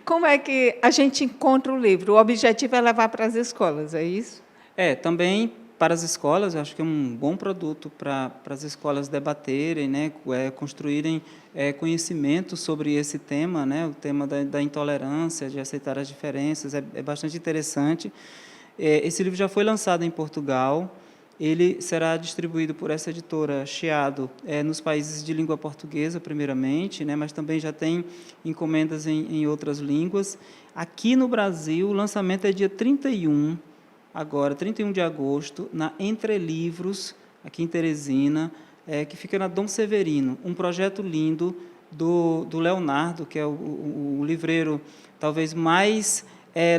como é que a gente encontra o livro? O objetivo é levar para as escolas, é isso? Também para as escolas, eu acho que é um bom produto para as escolas debaterem, né, construírem conhecimento sobre esse tema, né, o tema da intolerância, de aceitar as diferenças, é bastante interessante. Esse livro já foi lançado em Portugal, ele será distribuído por essa editora Chiado nos países de língua portuguesa, primeiramente, né, mas também já tem encomendas em outras línguas. Aqui no Brasil, o lançamento é dia 31, agora, 31 de agosto, na Entre Livros, aqui em Teresina, que fica na Dom Severino, um projeto lindo do Leonardo, que é o livreiro talvez mais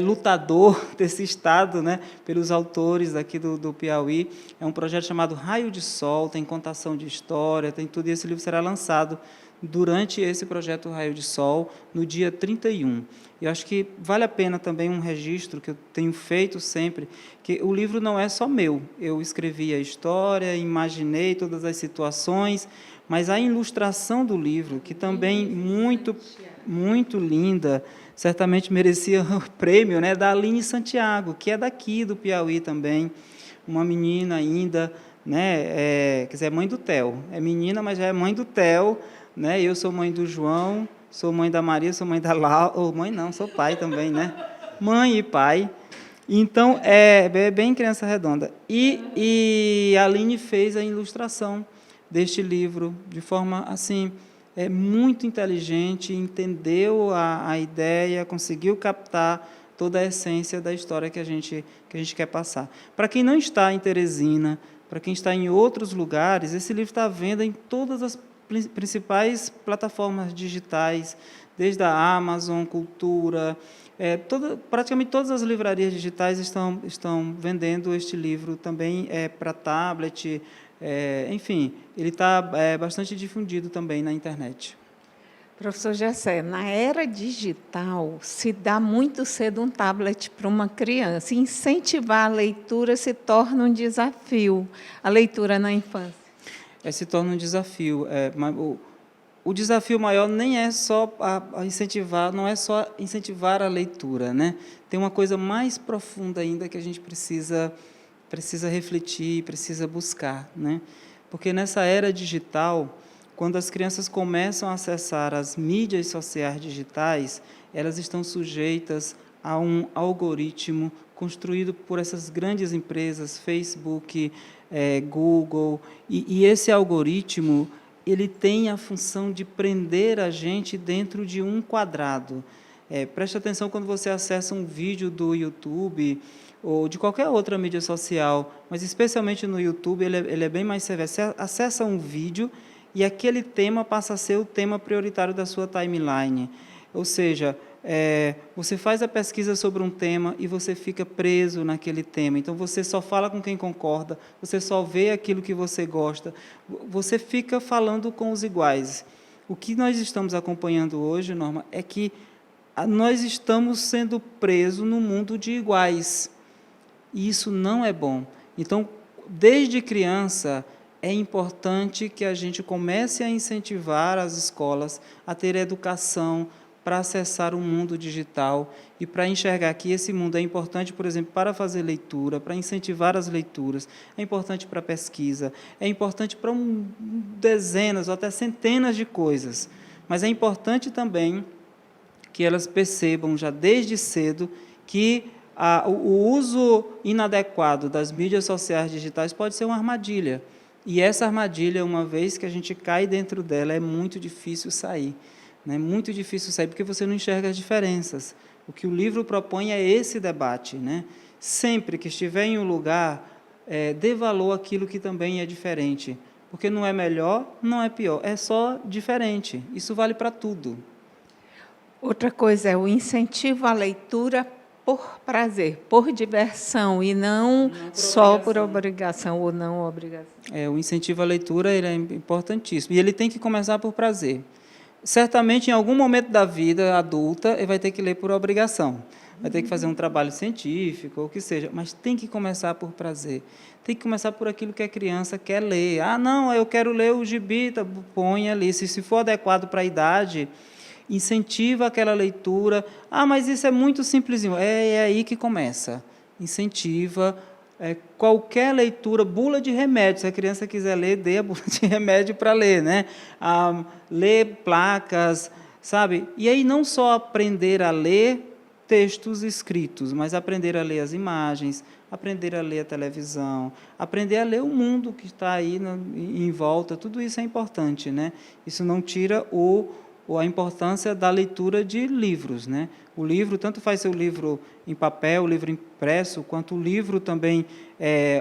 lutador desse estado, né, pelos autores aqui do Piauí. É um projeto chamado Raio de Sol, tem contação de história, tem tudo, e esse livro será lançado durante esse projeto Raio de Sol, no dia 31. E eu acho que vale a pena também um registro que eu tenho feito sempre, que o livro não é só meu. Eu escrevi a história, imaginei todas as situações, mas a ilustração do livro, que também muito linda, certamente merecia o prêmio, né, da Aline Santiago, que é daqui do Piauí também, uma menina ainda, né, quer dizer, é mãe do Theo. É menina, mas já é mãe do Theo, né? Eu sou mãe do João, sou mãe da Maria, sou mãe da Laura, ou mãe não, sou pai também, né? Mãe e pai. Então, é bem criança redonda. E a Aline fez a ilustração deste livro de forma, assim, muito inteligente, entendeu a ideia, conseguiu captar toda a essência da história que a gente quer passar. Para quem não está em Teresina, para quem está em outros lugares, esse livro está à venda em todas as principais plataformas digitais, desde a Amazon, Cultura, praticamente todas as livrarias digitais estão vendendo este livro também para tablet, enfim, ele está bastante difundido também na internet. Professor Gessé, na era digital, se dá muito cedo um tablet para uma criança. Incentivar a leitura se torna um desafio, a leitura na infância. Se torna um desafio. O desafio maior nem é só a incentivar, não é só incentivar a leitura, né? Tem uma coisa mais profunda ainda que a gente precisa refletir, precisa buscar, né? Porque nessa era digital, quando as crianças começam a acessar as mídias sociais digitais, elas estão sujeitas a um algoritmo construído por essas grandes empresas, Facebook, Google, e esse algoritmo ele tem a função de prender a gente dentro de um quadrado. Preste atenção quando você acessa um vídeo do YouTube ou de qualquer outra mídia social, mas especialmente no YouTube ele é bem mais severo. Você acessa um vídeo e aquele tema passa a ser o tema prioritário da sua timeline. Ou seja, você faz a pesquisa sobre um tema e você fica preso naquele tema. Então, você só fala com quem concorda, você só vê aquilo que você gosta, você fica falando com os iguais. O que nós estamos acompanhando hoje, Norma, é que nós estamos sendo presos no mundo de iguais. E isso não é bom. Então, desde criança, é importante que a gente comece a incentivar as escolas a ter educação para acessar o mundo digital e para enxergar que esse mundo é importante, por exemplo, para fazer leitura, para incentivar as leituras, é importante para a pesquisa, é importante para dezenas ou até centenas de coisas, mas é importante também que elas percebam já desde cedo que o uso inadequado das mídias sociais digitais pode ser uma armadilha. E essa armadilha, uma vez que a gente cai dentro dela, é muito difícil sair. É muito difícil sair, porque você não enxerga as diferenças. O que o livro propõe é esse debate. Né? Sempre que estiver em um lugar, dê valor àquilo que também é diferente. Porque não é melhor, não é pior, é só diferente. Isso vale para tudo. Outra coisa é o incentivo à leitura por prazer, por diversão, e não só por obrigação ou não obrigação. O incentivo à leitura ele é importantíssimo. E ele tem que começar por prazer. Certamente, em algum momento da vida adulta, ele vai ter que ler por obrigação. Vai ter que fazer um trabalho científico, ou o que seja, mas tem que começar por prazer. Tem que começar por aquilo que a criança quer ler. Ah, não, eu quero ler o gibi, põe ali. Se for adequado para a idade. incentiva aquela leitura. Ah, mas isso é muito simplesinho. É aí que começa. Incentiva qualquer leitura, bula de remédio. Se a criança quiser ler, dê a bula de remédio para ler, né? Ler placas, sabe? E aí não só aprender a ler textos escritos, mas aprender a ler as imagens, aprender a ler a televisão, aprender a ler o mundo que está aí em volta. Tudo isso é importante, né? Isso não tira a importância da leitura de livros, né? O livro, tanto faz ser o livro em papel, o livro impresso, quanto o livro também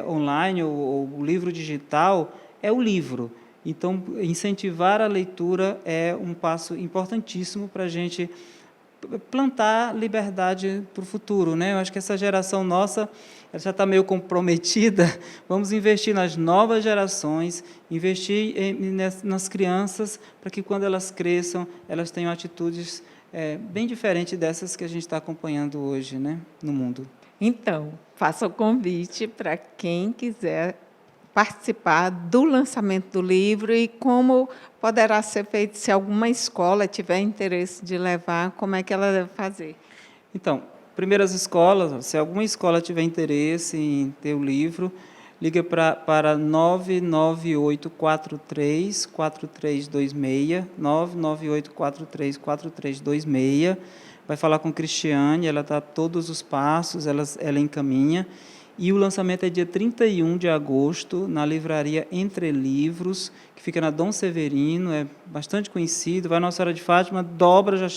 online, ou o livro digital, é o livro. Então, incentivar a leitura é um passo importantíssimo para a gente plantar liberdade para o futuro, né? Eu acho que essa geração nossa ela já está meio comprometida. Vamos investir nas novas gerações, investir nas crianças, para que quando elas cresçam, elas tenham atitudes bem diferentes dessas que a gente está acompanhando hoje, né, no mundo. Então, faça o convite para quem quiser participar do lançamento do livro e como poderá ser feito se alguma escola tiver interesse de levar, como é que ela deve fazer? Então, primeiras escolas, se alguma escola tiver interesse em ter o livro, liga para 99843-4326, 99843-4326, vai falar com Cristiane, ela está todos os passos, ela encaminha. E o lançamento é dia 31 de agosto, na livraria Entre Livros, que fica na Dom Severino, é bastante conhecido, vai Nossa Senhora de Fátima, dobra, já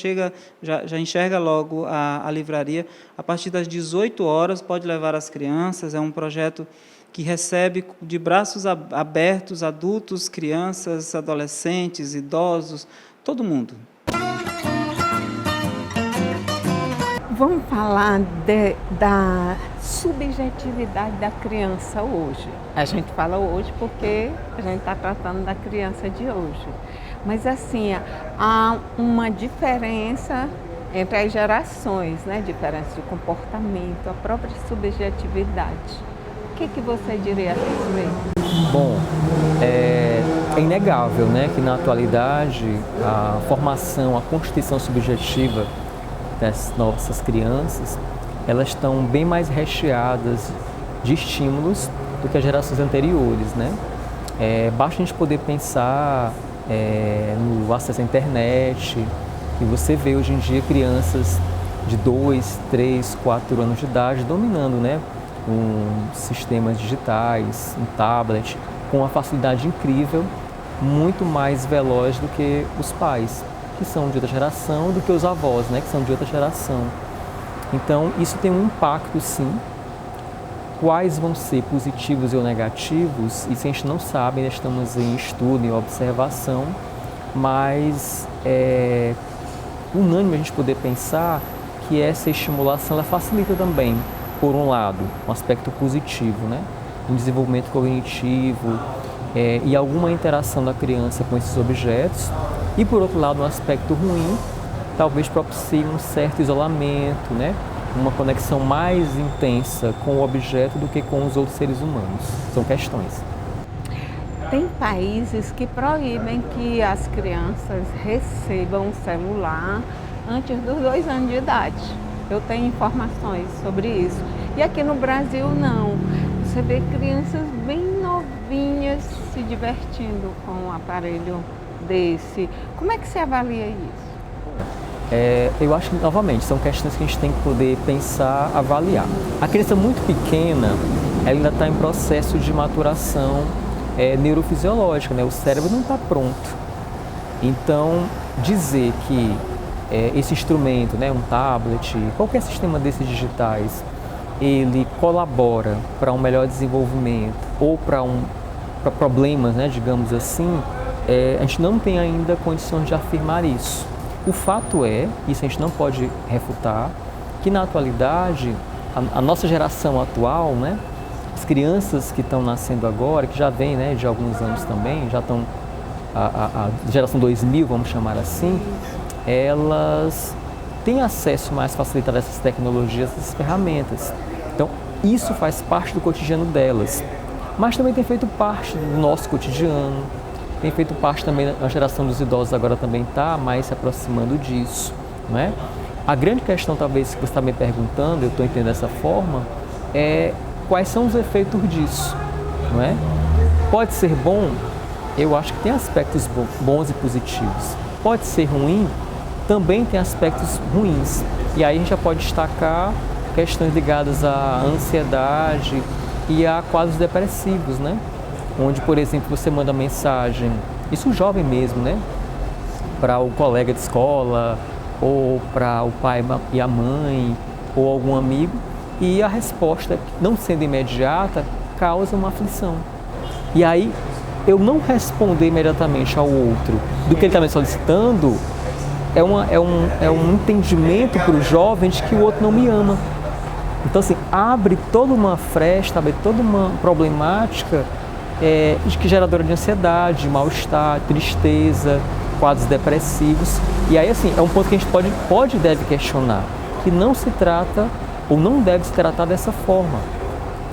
enxerga logo a livraria. A partir das 18 horas, pode levar as crianças, é um projeto que recebe de braços abertos adultos, crianças, adolescentes, idosos, todo mundo. Vamos falar da subjetividade da criança hoje. A gente fala hoje porque a gente está tratando da criança de hoje. Mas, assim, há uma diferença entre as gerações, né? Diferença de comportamento, a própria subjetividade. O que você diria a respeito? Bom, é inegável, né, que na atualidade a formação, a constituição subjetiva das nossas crianças, elas estão bem mais recheadas de estímulos do que as gerações anteriores, né? Basta a gente poder pensar no acesso à internet, e você vê hoje em dia crianças de 2, 3, 4 anos de idade dominando, né, sistemas digitais, um tablet, com uma facilidade incrível, muito mais veloz do que os pais, que são de outra geração, do que os avós, né, que são de outra geração. Então, isso tem um impacto, sim. Quais vão ser positivos ou negativos, isso a gente não sabe, ainda estamos em estudo, em observação, mas é unânime a gente poder pensar que essa estimulação ela facilita também, por um lado, um aspecto positivo, né, um desenvolvimento cognitivo e alguma interação da criança com esses objetos, e por outro lado, um aspecto ruim, talvez propicie um certo isolamento, né? Uma conexão mais intensa com o objeto do que com os outros seres humanos. São questões. Tem países que proíbem que as crianças recebam o celular antes dos 2 anos de idade. Eu tenho informações sobre isso. E aqui no Brasil, não. Você vê crianças bem novinhas se divertindo com um aparelho desse. Como é que você avalia isso? Eu acho que, novamente, são questões que a gente tem que poder pensar, avaliar. A criança muito pequena, ela ainda está em processo de maturação neurofisiológica, né? O cérebro não está pronto. Então, dizer que esse instrumento, né, um tablet, qualquer sistema desses digitais, ele colabora para um melhor desenvolvimento ou para problemas, né, digamos assim, a gente não tem ainda condições de afirmar isso. O fato isso a gente não pode refutar, que na atualidade, a nossa geração atual, né, as crianças que estão nascendo agora, que já vêm, né, de alguns anos também, já estão, a geração 2000, vamos chamar assim, elas têm acesso mais facilitado a essas tecnologias, essas ferramentas. Então, isso faz parte do cotidiano delas, mas também tem feito parte do nosso cotidiano. tem feito parte também, a geração dos idosos agora também está mais se aproximando disso, não é? A grande questão, talvez, que você está me perguntando, eu estou entendendo dessa forma, é quais são os efeitos disso, não é? Pode ser bom? Eu acho que tem aspectos bons e positivos. Pode ser ruim? Também tem aspectos ruins. E aí a gente já pode destacar questões ligadas à ansiedade e a quadros depressivos, né? Onde, por exemplo, você manda mensagem, isso jovem mesmo, né? Para o colega de escola, ou para o pai e a mãe, ou algum amigo, e a resposta, não sendo imediata, causa uma aflição. E aí, eu não responder imediatamente ao outro do que ele está me solicitando, é um entendimento para o jovem de que o outro não me ama. Então, assim, abre toda uma fresta, abre toda uma problemática que geradora de ansiedade, mal-estar, tristeza, quadros depressivos. E aí, assim, é um ponto que a gente pode e deve questionar, que não se trata ou não deve se tratar dessa forma.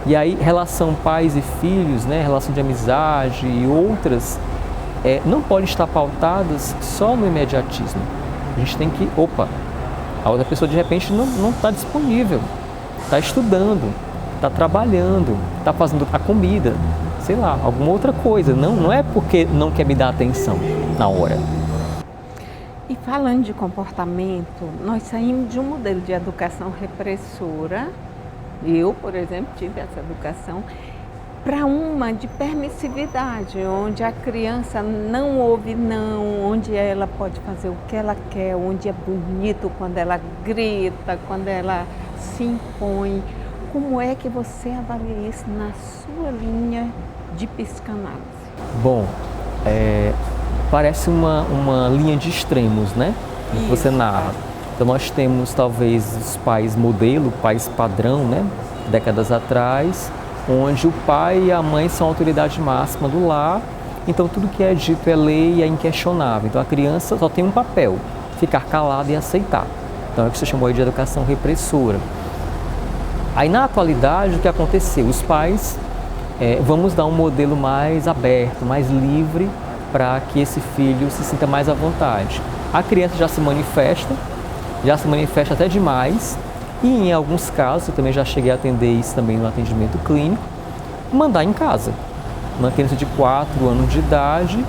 E aí, relação pais e filhos, né, relação de amizade e outras, não podem estar pautadas só no imediatismo. A gente tem que, a outra pessoa de repente não está disponível, está estudando, está trabalhando, está fazendo a comida, sei lá, alguma outra coisa. Não é porque não quer me dar atenção na hora. E falando de comportamento, nós saímos de um modelo de educação repressora, eu, por exemplo, tive essa educação, para uma de permissividade, onde a criança não ouve não, onde ela pode fazer o que ela quer, onde é bonito quando ela grita, quando ela se impõe. Como é que você avalia isso na sua linha de psicanálise? Bom, parece uma linha de extremos, né? Que você narra. Então nós temos talvez os pais modelo, pais padrão, né? Décadas atrás, onde o pai e a mãe são a autoridade máxima do lar, então tudo que é dito é lei e é inquestionável. Então a criança só tem um papel, ficar calada e aceitar. Então é o que você chamou de educação repressora. Aí na atualidade o que aconteceu? Os pais vamos dar um modelo mais aberto, mais livre, para que esse filho se sinta mais à vontade. A criança já se manifesta até demais, e em alguns casos, eu também já cheguei a atender isso também no atendimento clínico, mandar em casa. Uma criança de 4 anos de idade,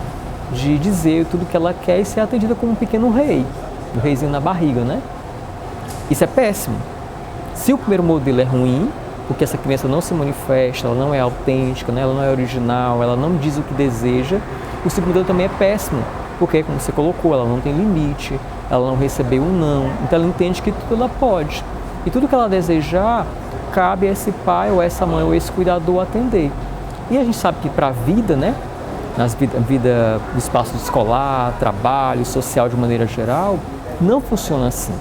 de dizer tudo que ela quer e ser atendida como um pequeno rei, um reizinho na barriga, né? Isso é péssimo. Se o primeiro modelo é ruim, porque essa criança não se manifesta, ela não é autêntica, né? Ela não é original, ela não diz o que deseja, o segundo modelo também é péssimo, porque, como você colocou, ela não tem limite, ela não recebeu um não, então ela entende que tudo ela pode. E tudo que ela desejar, cabe a esse pai ou essa mãe ou esse cuidador atender. E a gente sabe que para a vida, né, vida do espaço escolar, trabalho, social de maneira geral, não funciona assim.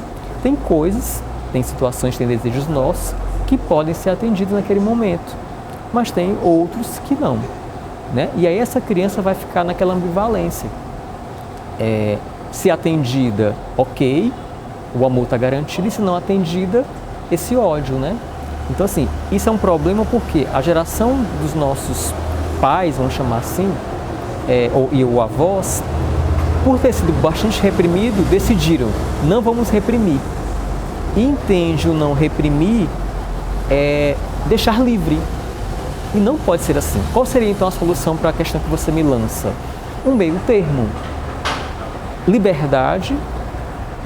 Tem coisas, tem situações, tem desejos nossos que podem ser atendidos naquele momento, mas tem outros que não, né? E aí essa criança vai ficar naquela ambivalência. Se atendida, ok, o amor está garantido, e se não atendida, esse ódio, né? Então, assim, isso é um problema porque a geração dos nossos pais, vamos chamar assim, ou avós, por ter sido bastante reprimido, decidiram, não vamos reprimir. E entende o não reprimir deixar livre. E não pode ser assim. Qual seria, então, a solução para a questão que você me lança? Um meio termo. Liberdade,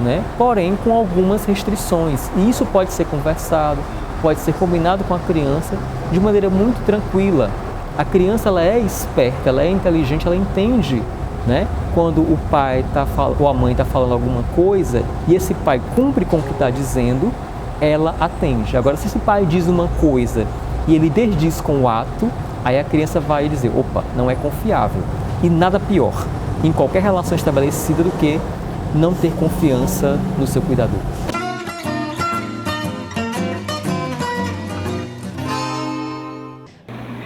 né? Porém com algumas restrições. E isso pode ser conversado, pode ser combinado com a criança de maneira muito tranquila. A criança, ela é esperta, ela é inteligente, ela entende, né? Quando o pai ou a mãe está falando alguma coisa e esse pai cumpre com o que está dizendo, ela atende. Agora, se esse pai diz uma coisa e ele desdiz com o ato, aí a criança vai dizer, não é confiável. E nada pior em qualquer relação estabelecida do que não ter confiança no seu cuidador.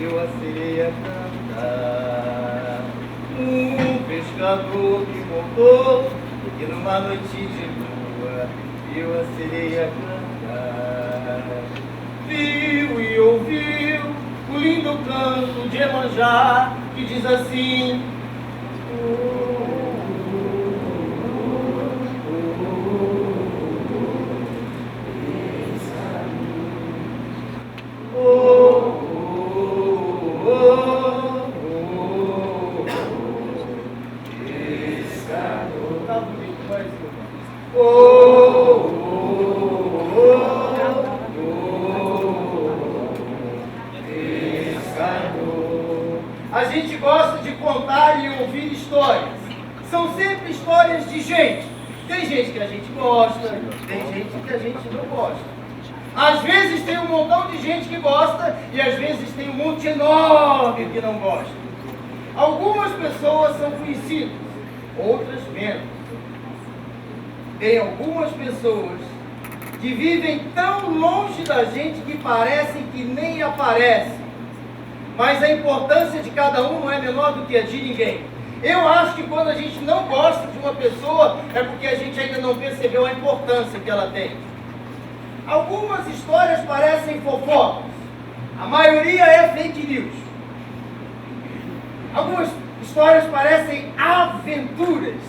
Eu a sereia cantar, pescador que voltou, e numa noite de lua, eu a sereia cantar. Viu e ouviu o lindo canto de Iemanjá, que diz assim: A gente gosta de contar e ouvir histórias. São sempre histórias de gente. Tem gente que a gente gosta, tem gente que a gente não gosta. Às vezes tem um montão de gente que gosta e às vezes tem um monte enorme que não gosta. Algumas pessoas são conhecidas, outras menos. Tem algumas pessoas que vivem tão longe da gente que parecem que nem aparecem. Mas a importância de cada um não é menor do que a de ninguém. Eu acho que quando a gente não gosta de uma pessoa, é porque a gente ainda não percebeu a importância que ela tem. Algumas histórias parecem fofocas. A maioria é fake news. Algumas histórias parecem aventuras.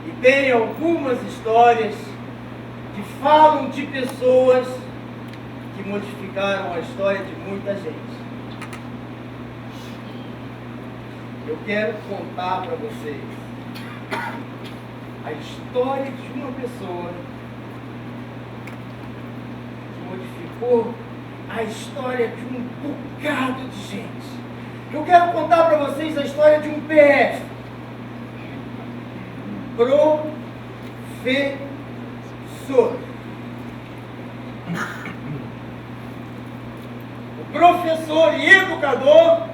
E tem algumas histórias que falam de pessoas que modificaram a história de muita gente. Eu quero contar para vocês a história de uma pessoa que modificou a história de um bocado de gente. Eu quero contar para vocês a história de um PF. Professor. O professor e educador